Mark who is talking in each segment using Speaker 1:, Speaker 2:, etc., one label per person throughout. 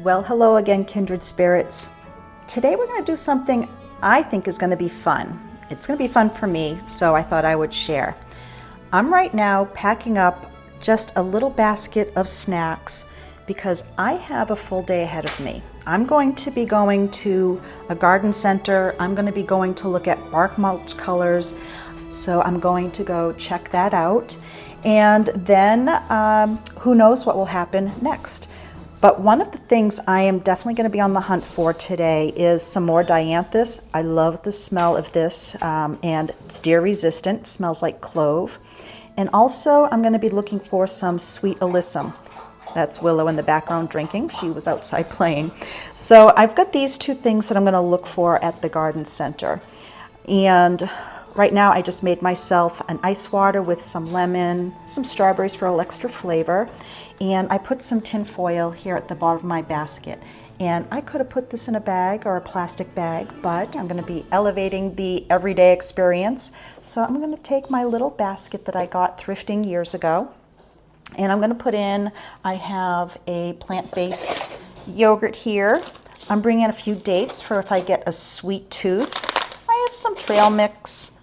Speaker 1: Well, hello again, kindred spirits. Today we're going to do something I think is going to be fun. It's going to be fun for me, so I thought I would share. I'm right now packing up just a little basket of snacks because I have a full day ahead of me. I'm going to be going to a garden center. I'm going to be going to look at bark mulch colors. So I'm going to go check that out. And then who knows what will happen next. But one of the things I am definitely going to be on the hunt for today is some more dianthus. I love the smell of this, and it's deer resistant. It smells like clove. And also I'm going to be looking for some sweet alyssum. That's Willow in the background drinking. She was outside playing. So I've got these two things that I'm going to look for at the garden center. And right now I just made myself an ice water with some lemon, some strawberries for a little extra flavor, and I put some tin foil here at the bottom of my basket. And I could have put this in a bag or a plastic bag, but I'm going to be elevating the everyday experience. So I'm going to take my little basket that I got thrifting years ago, and I'm going to put in, I have a plant-based yogurt here. I'm bringing in a few dates for if I get a sweet tooth. I have some trail mix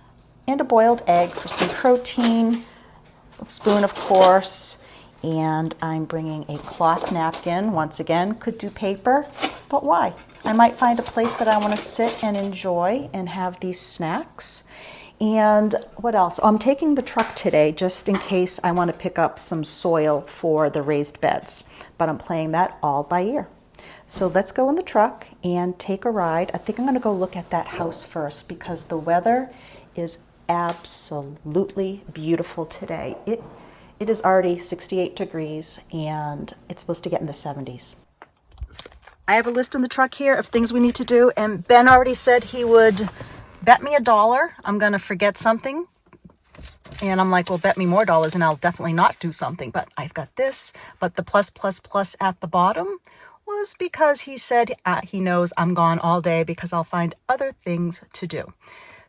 Speaker 1: and a boiled egg for some protein, a spoon of course, and I'm bringing a cloth napkin. Once again, could do paper, but why? I might find a place that I want to sit and enjoy and have these snacks. And what else? Oh, I'm taking the truck today just in case I want to pick up some soil for the raised beds, but I'm playing that all by ear. So let's go in the truck and take a ride. I think I'm going to go look at that house first because the weather is absolutely beautiful today. It is already 68 degrees and it's supposed to get in the 70s. So I have a list in the truck here of things we need to do, and Ben already said he would bet me $1. I'm going to forget something. And I'm like, well, bet me more dollars and I'll definitely not do something. But I've got this. But the plus, plus, plus at the bottom was because he said he knows I'm gone all day because I'll find other things to do.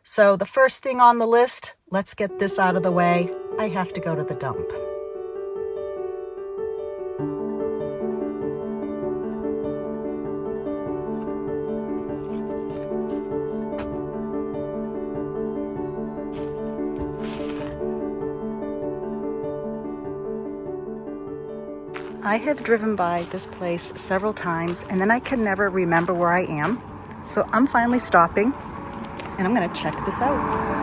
Speaker 1: So the first thing on the list, let's get this out of the way. I have to go to the dump. I have driven by this place several times and then I can never remember where I am. So I'm finally stopping and I'm going to check this out.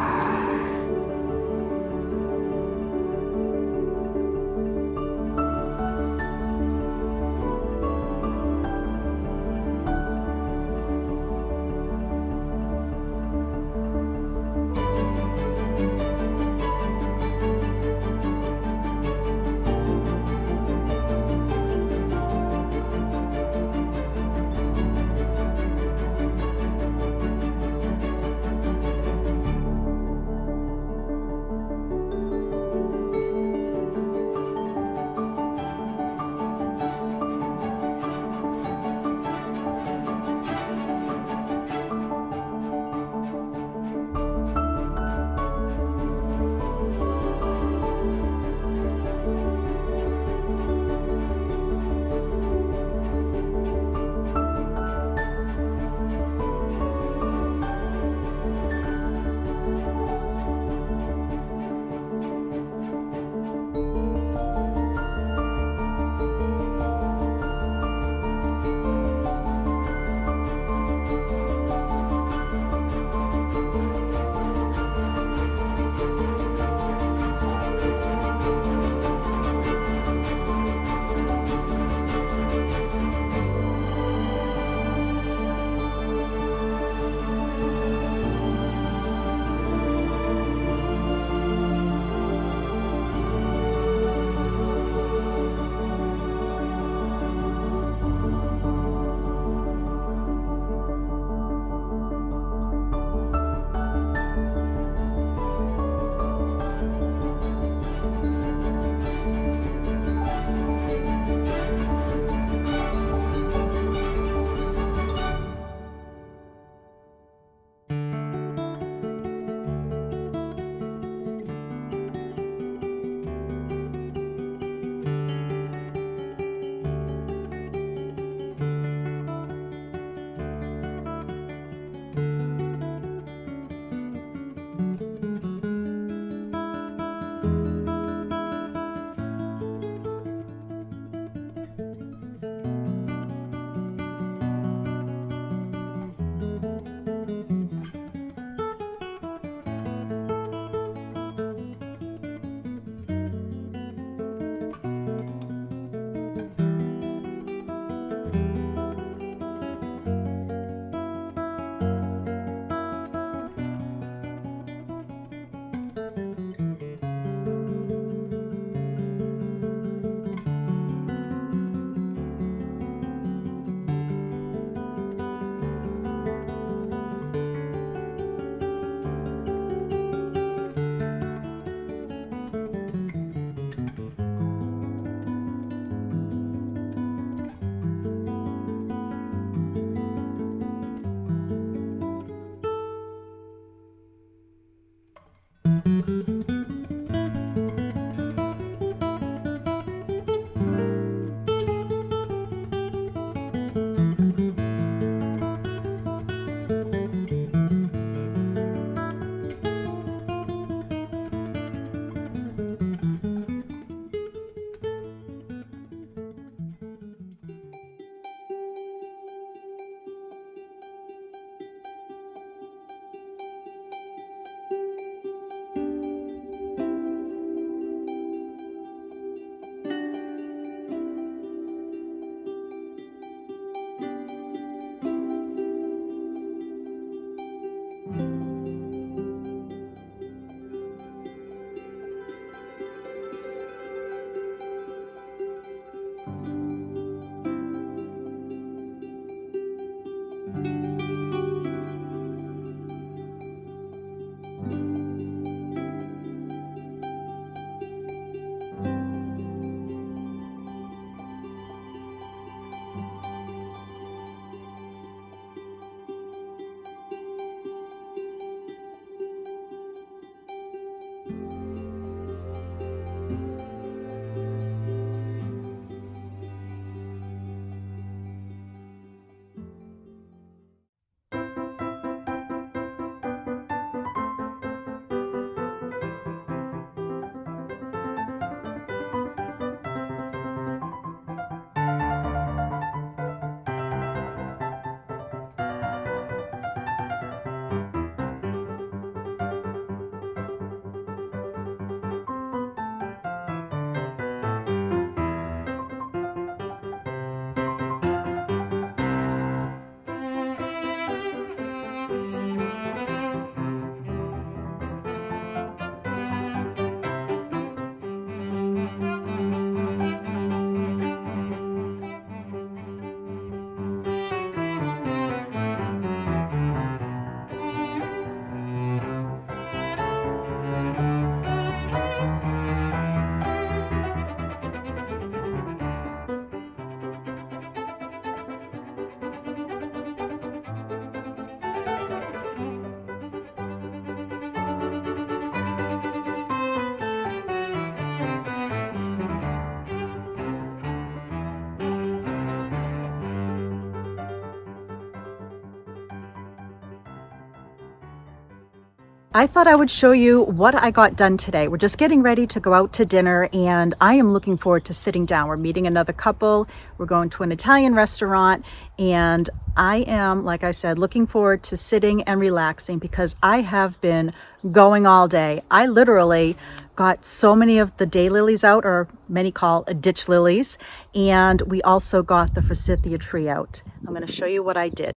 Speaker 1: I thought I would show you what I got done today. We're just getting ready to go out to dinner and I am looking forward to sitting down. We're meeting another couple. We're going to an Italian restaurant and I am, like I said, looking forward to sitting and relaxing because I have been going all day. I literally got so many of the daylilies out, or many call ditch lilies, and we also got the forsythia tree out. I'm going to show you what I did.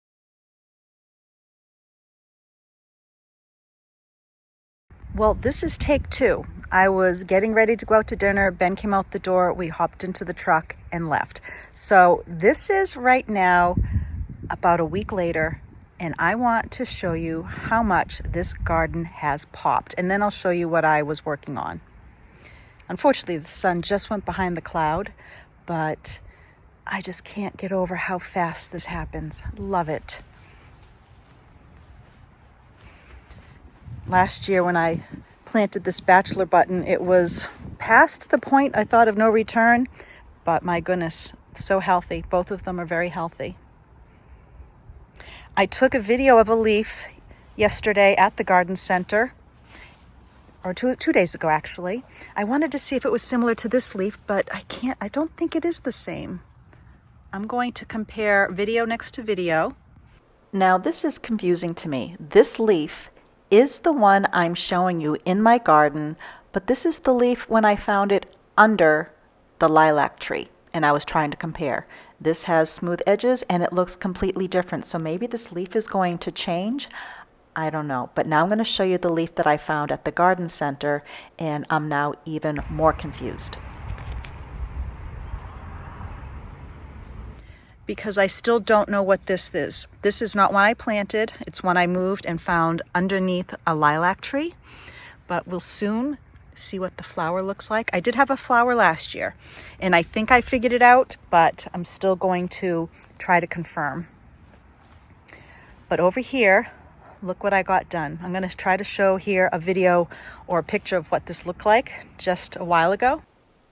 Speaker 1: Well, this is take two. I was getting ready to go out to dinner. Ben came out the door. We hopped into the truck and left. So this is right now about a week later, and I want to show you how much this garden has popped. And then I'll show you what I was working on. Unfortunately, the sun just went behind the cloud, but I just can't get over how fast this happens. Love it. Last year when I planted this bachelor button, it was past the point I thought of no return, but my goodness, so healthy. Both of them are very healthy. I took a video of a leaf yesterday at the garden center, or two days ago actually. I wanted to see if it was similar to this leaf, but I don't think it is the same. I'm going to compare video next to video. Now this is confusing to me. This leaf is the one I'm showing you in my garden, but this is the leaf when I found it under the lilac tree and I was trying to compare. This has smooth edges and it looks completely different, so maybe this leaf is going to change. I don't know, but now I'm going to show you the leaf that I found at the garden center and I'm now even more confused. Because I still don't know what this is. This is not one I planted. It's one I moved and found underneath a lilac tree. But we'll soon see what the flower looks like. I did have a flower last year, and I think I figured it out, but I'm still going to try to confirm. But over here, look what I got done. I'm going to try to show here a video or a picture of what this looked like just a while ago.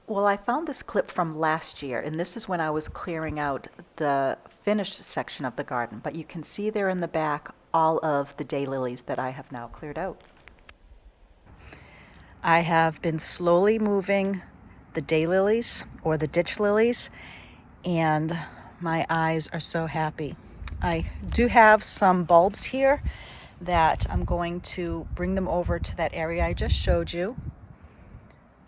Speaker 1: Well, I found this clip from last year, and this is when I was clearing out the finished section of the garden. But you can see there in the back all of the daylilies that I have now cleared out. I have been slowly moving the daylilies or the ditch lilies, and my eyes are so happy. I do have some bulbs here that I'm going to bring them over to that area I just showed you.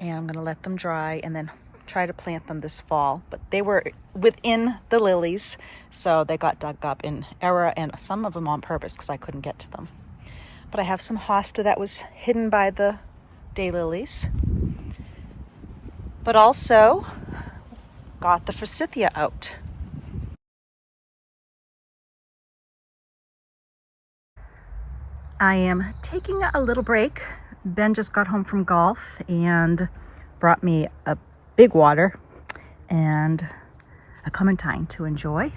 Speaker 1: And I'm going to let them dry and then try to plant them this fall. But they were within the lilies, so they got dug up in error, and some of them on purpose because I couldn't get to them. But I have some hosta that was hidden by the daylilies. But also got the forsythia out. I am taking a little break. Ben just got home from golf and brought me a big water and a clementine to enjoy.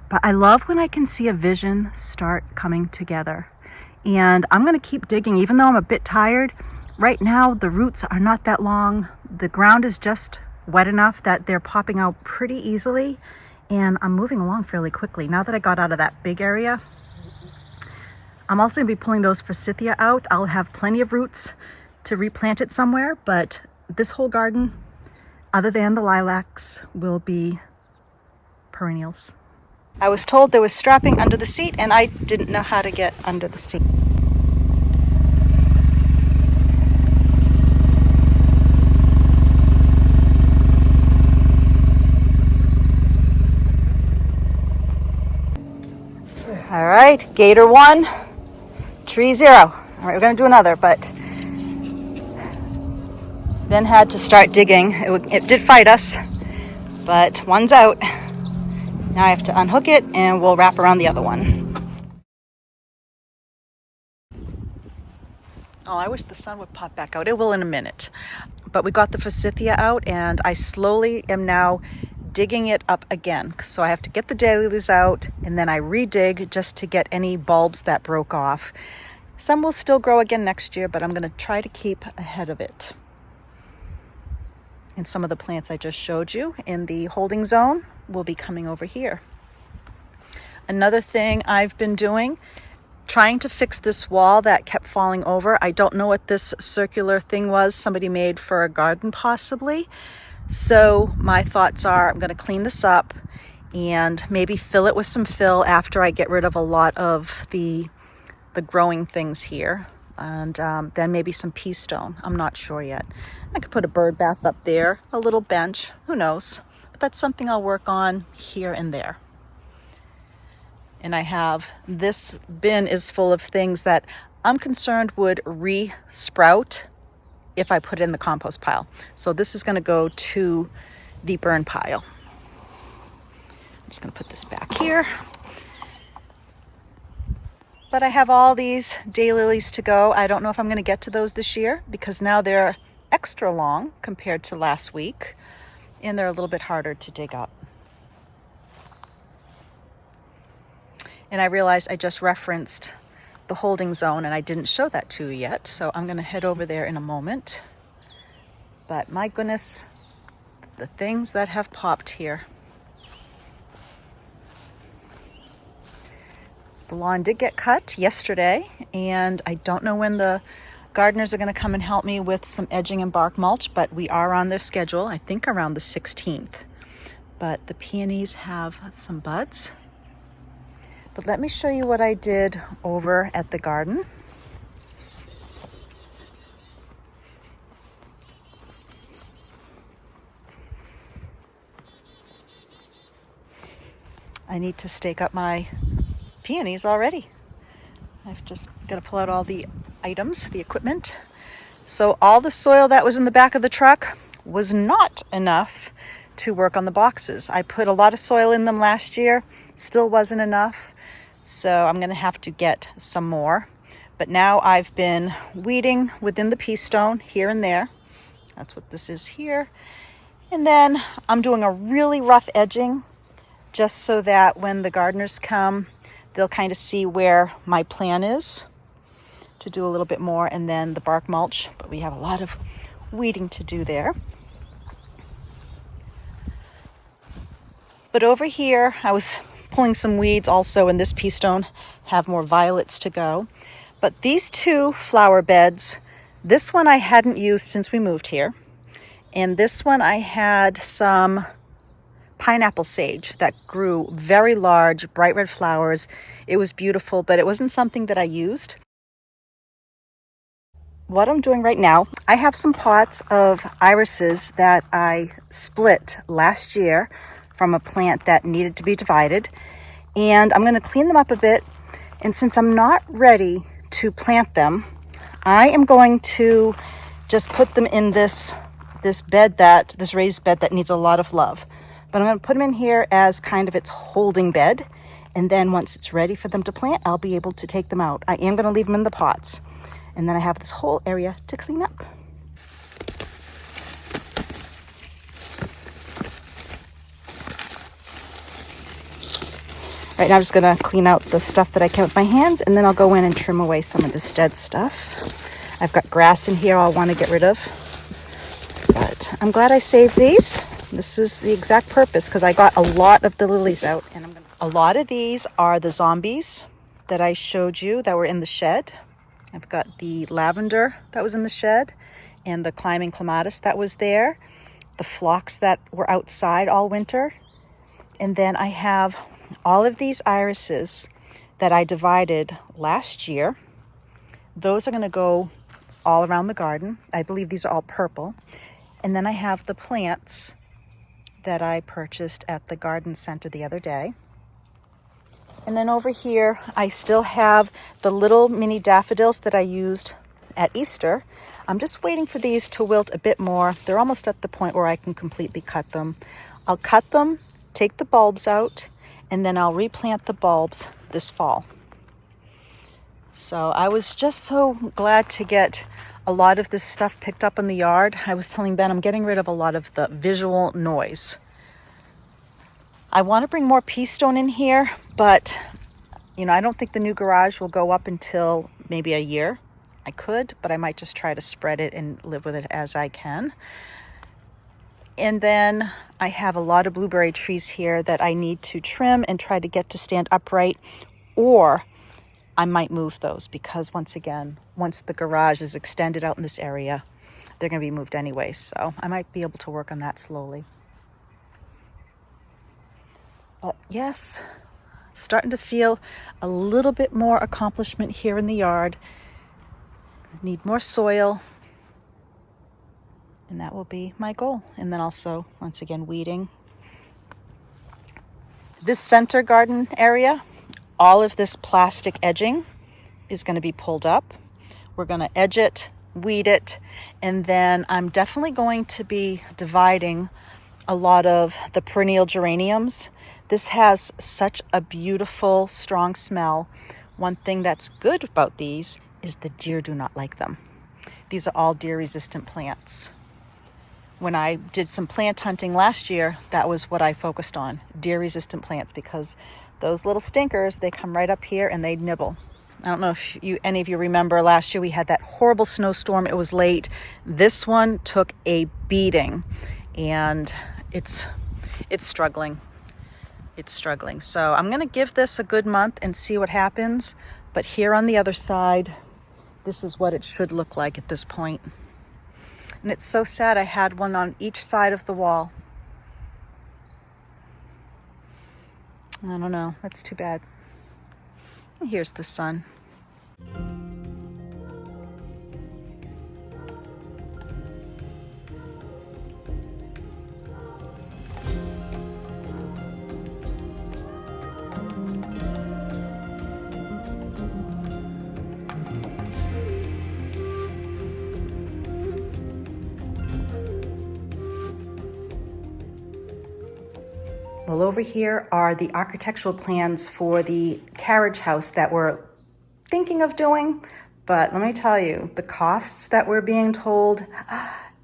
Speaker 1: But I love when I can see a vision start coming together. And I'm going to keep digging, even though I'm a bit tired. Right now, the roots are not that long. The ground is just wet enough that they're popping out pretty easily. And I'm moving along fairly quickly. Now that I got out of that big area, I'm also going to be pulling those forsythia out. I'll have plenty of roots to replant it somewhere, but this whole garden, other than the lilacs, will be perennials. I was told there was strapping under the seat, and I didn't know how to get under the seat. All right, Gator 1. Tree 0. All right, we're going to do another, but then had to start digging. It did fight us, but one's out. Now I have to unhook it and we'll wrap around the other one. Oh, I wish the sun would pop back out. It will in a minute. But we got the forsythia out and I slowly am now digging it up again. So I have to get the daylilies out and then I redig just to get any bulbs that broke off. Some will still grow again next year, but I'm going to try to keep ahead of it. And some of the plants I just showed you in the holding zone will be coming over here. Another thing I've been doing, trying to fix this wall that kept falling over. I don't know what this circular thing was somebody made for a garden possibly. So my thoughts are I'm going to clean this up and maybe fill it with some fill after I get rid of a lot of the growing things here. And then maybe some pea stone. I'm not sure yet. I could put a bird bath up there, a little bench, who knows. But that's something I'll work on here and there. And I have, this bin is full of things that I'm concerned would re-sprout if I put it in the compost pile. So this is going to go to the burn pile. I'm just going to put this back here. But I have all these daylilies to go. I don't know if I'm going to get to those this year because now they're extra long compared to last week and they're a little bit harder to dig up. And I realized I just referenced the holding zone and I didn't show that to you yet. So I'm going to head over there in a moment. But my goodness, the things that have popped here. The lawn did get cut yesterday and I don't know when the gardeners are going to come and help me with some edging and bark mulch, but we are on their schedule, I think around the 16th. But the peonies have some buds. But let me show you what I did over at the garden. I need to stake up my peonies already. I've just got to pull out all the items, the equipment. So all the soil that was in the back of the truck was not enough to work on the boxes. I put a lot of soil in them last year, still wasn't enough. So I'm going to have to get some more. But now I've been weeding within the pea stone here and there. That's what this is here. And then I'm doing a really rough edging just so that when the gardeners come, they'll kind of see where my plan is to do a little bit more, and then the bark mulch. But we have a lot of weeding to do there. But over here, I was pulling some weeds also in this pea stone, have more violets to go. But these two flower beds, this one I hadn't used since we moved here. And this one I had some pineapple sage that grew very large, bright red flowers. It was beautiful, but it wasn't something that I used. What I'm doing right now, I have some pots of irises that I split last year from a plant that needed to be divided. And I'm going to clean them up a bit. And since I'm not ready to plant them, I am going to just put them in this raised bed that needs a lot of love. But I'm going to put them in here as kind of its holding bed. And then once it's ready for them to plant, I'll be able to take them out. I am going to leave them in the pots. And then I have this whole area to clean up. Right now I'm just going to clean out the stuff that I can with my hands, and then I'll go in and trim away some of this dead stuff. I've got grass in here I'll want to get rid of. But I'm glad I saved these. This is the exact purpose because I got a lot of the lilies out. And a lot of these are the zombies that I showed you that were in the shed. I've got the lavender that was in the shed and the climbing clematis that was there. The phlox that were outside all winter. And then I have all of these irises that I divided last year. Those are going to go all around the garden. I believe these are all purple. And then I have the plants that I purchased at the garden center the other day. And then over here, I still have the little mini daffodils that I used at Easter. I'm just waiting for these to wilt a bit more. They're almost at the point where I can completely cut them. I'll cut them, take the bulbs out, and then I'll replant the bulbs this fall. So I was just so glad to get a lot of this stuff picked up in the yard. I was telling Ben I'm getting rid of a lot of the visual noise. I want to bring more pea stone in here, but I don't think the new garage will go up until maybe a year. I could, but I might just try to spread it and live with it as I can. And then I have a lot of blueberry trees here that I need to trim and try to get to stand upright, or I might move those because once again, once the garage is extended out in this area, they're going to be moved anyway. So I might be able to work on that slowly. But yes, starting to feel a little bit more accomplishment here in the yard. Need more soil, and that will be my goal. And then also, once again, weeding. This center garden area, all of this plastic edging is going to be pulled up. We're going to edge it, weed it, and then I'm definitely going to be dividing a lot of the perennial geraniums. This has such a beautiful, strong smell. One thing that's good about these is the deer do not like them. These are all deer-resistant plants. When I did some plant hunting last year, that was what I focused on, deer-resistant plants, because those little stinkers, they come right up here and they nibble. I don't know if any of you remember last year we had that horrible snowstorm. It was late. This one took a beating, and it's struggling. It's struggling. So I'm going to give this a good month and see what happens. But here on the other side, this is what it should look like at this point. And it's so sad I had one on each side of the wall. I don't know, that's too bad. And here's the sun. Well, over here are the architectural plans for the carriage house that we're thinking of doing. But let me tell you, the costs that we're being told,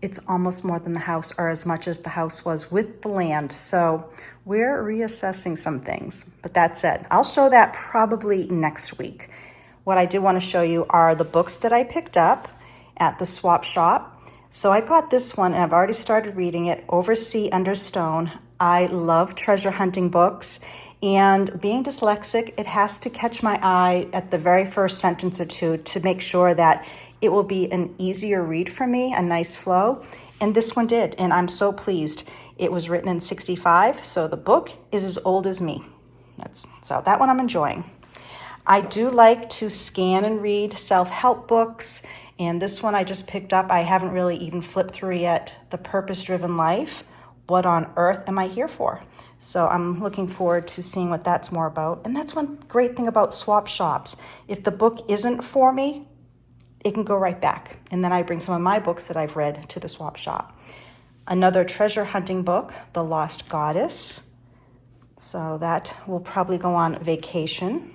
Speaker 1: it's almost more than the house, or as much as the house was with the land. So we're reassessing some things. But that said, I'll show that probably next week. What I do want to show you are the books that I picked up at the swap shop. So I got this one and I've already started reading it, Over Sea, Under Stone. I love treasure hunting books, and being dyslexic, it has to catch my eye at the very first sentence or two to make sure that it will be an easier read for me, a nice flow. And this one did, and I'm so pleased. It was written in '65, so the book is as old as me. So that one I'm enjoying. I do like to scan and read self-help books, and this one I just picked up. I haven't really even flipped through yet, The Purpose-Driven Life. What on earth am I here for? So I'm looking forward to seeing what that's more about. And that's one great thing about swap shops. If the book isn't for me, it can go right back. And then I bring some of my books that I've read to the swap shop. Another treasure hunting book, The Lost Goddess. So that will probably go on vacation.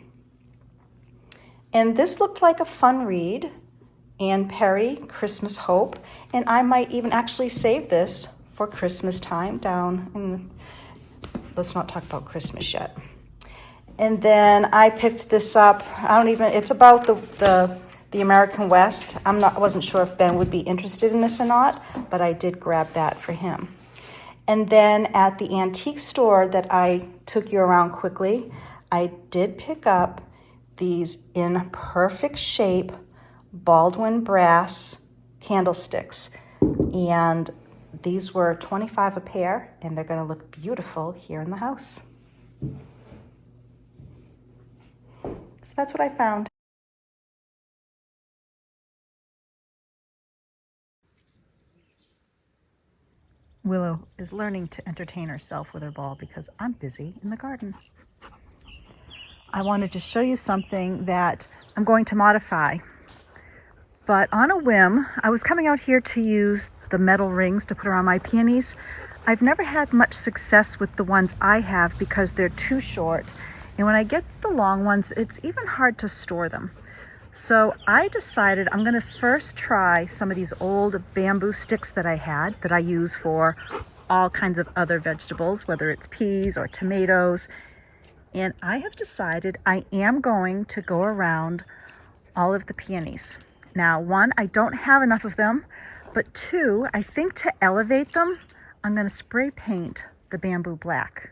Speaker 1: And this looked like a fun read. Anne Perry, Christmas Hope. And I might even actually save this for Christmas time down in, let's not talk about Christmas yet. And then I picked this up. It's about the American West. I wasn't sure if Ben would be interested in this or not, but I did grab that for him. And then at the antique store that I took you around quickly, I did pick up these in perfect shape Baldwin brass candlesticks. And these were $25 a pair, and they're going to look beautiful here in the house. So that's what I found. Willow is learning to entertain herself with her ball because I'm busy in the garden. I wanted to show you something that I'm going to modify. But on a whim, I was coming out here to use the metal rings to put around my peonies. I've never had much success with the ones I have because they're too short. And when I get the long ones, it's even hard to store them. So I decided I'm going to first try some of these old bamboo sticks that I had that I use for all kinds of other vegetables, whether it's peas or tomatoes. And I have decided I am going to go around all of the peonies. Now, one, I don't have enough of them, but two, I think to elevate them, I'm going to spray paint the bamboo black.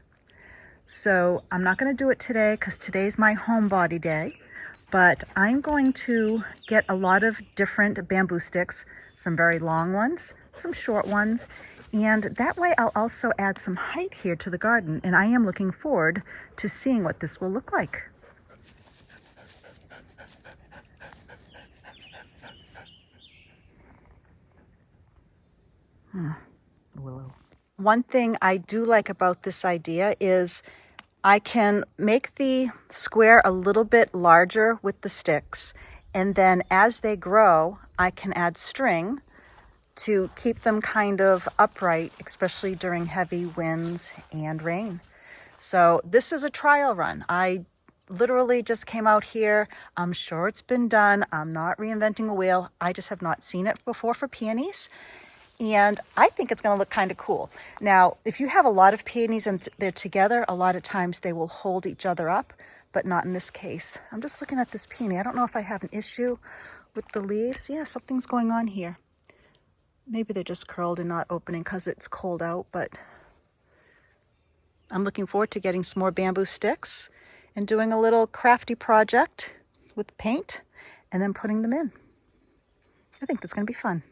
Speaker 1: So I'm not going to do it today because today's my homebody day, but I'm going to get a lot of different bamboo sticks, some very long ones, some short ones, and that way I'll also add some height here to the garden, and I am looking forward to seeing what this will look like. Willow. One thing I do like about this idea is I can make the square a little bit larger with the sticks, and then as they grow, I can add string to keep them kind of upright, especially during heavy winds and rain. So this is a trial run. I literally just came out here. I'm sure it's been done. I'm not reinventing a wheel. I just have not seen it before for peonies. And I think it's going to look kind of cool. Now, if you have a lot of peonies and they're together, a lot of times they will hold each other up, but not in this case. I'm just looking at this peony. I don't know if I have an issue with the leaves. Yeah, something's going on here. Maybe they're just curled and not opening because it's cold out, but I'm looking forward to getting some more bamboo sticks and doing a little crafty project with paint and then putting them in. I think that's going to be fun.